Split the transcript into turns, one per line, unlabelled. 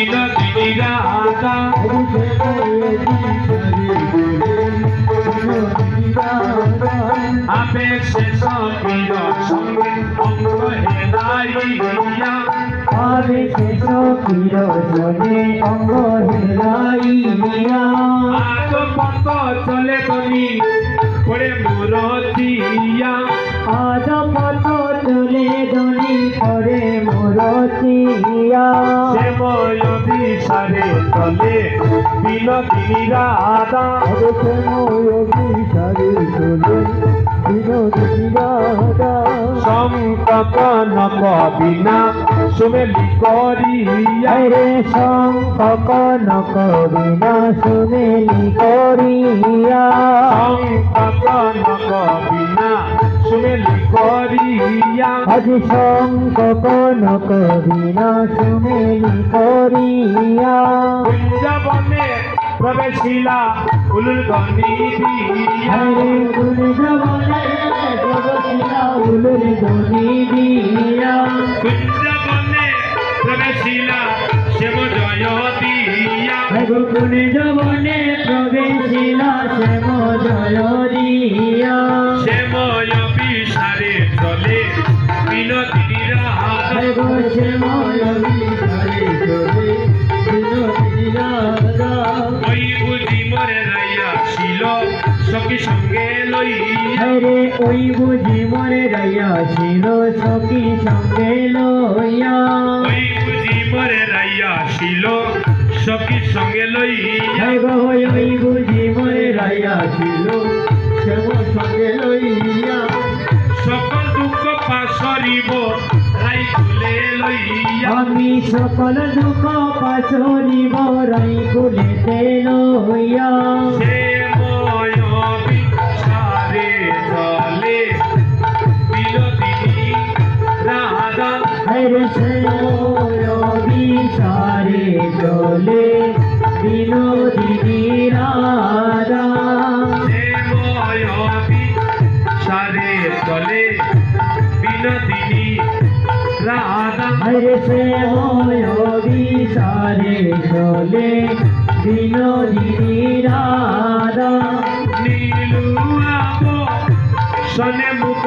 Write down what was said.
বিনোদিনী রাধা আপে শেষ প্রিয় সঙ্গে অঙ্গ হেলাইয়া
আবে শেষ প্রিয় সঙ্গে অঙ্গ হেলাইয়া
আজ পথ চলে তুমি পড়ে মোর দিয়া
আজ পথ চলে ধনী পরে মোর চিয়া
শ্যাময় বিসারে চলে বিনোদিনী রাধা সংকট নক বিনা সুমেলি করিয়া
রে সংকট নক বিনা সুমেলি করিয়া
সংকট নক বিনা সুমেলি করিয়া
আজ সংকট নক বিনা সুমেলি করিয়া
কুঞ্জবনে প্রবেশিলা উলুল গনি দিয়া
হরে কুঞ্জবনে প্রবেশিলা উলুল গনি দিয়া
কুঞ্জবনে প্রবেশিলা শ্যাম জয় দিয়া
হরে কুঞ্জবনে প্রবেশিলা শ্যাম জয় দিয়া
শ্যাময় বিসারে চলে বিনোদিনী রাধা
হরে শ্যাময় বিসারে চলে বিনোদিনী রাধা
ওই বুঝি মরে রাইয়া ছিল সখী সঙ্গে লইয়া
হরে ওই বুঝি মরে রাইয়া ছিল সখী সঙ্গে লইয়া
ওই বুঝি মরে রাইয়া ছিল সখী সঙ্গে লইয়া
ওই বুঝি মরে রাইয়া ছিল শ্যাম সঙ্গে লইয়া
সকল দুঃখ পাশরিব রাই তুলে লইয়া
আমি সকল দুঃখ পাশরিব রাই কুলেতে লইয়া
শ্যাময় বিসারে চলে বিনোদিনী রাধা
হরে শ্যাময় বিসারে চলে বিনোদিনী রাধা
শ্যাময় বিসারে চলে বিনোদিনী রাধা
হরে শ্যাময় বিসারে চলে বিনোদিনী রাধা
নীলু আবো সনে মুখ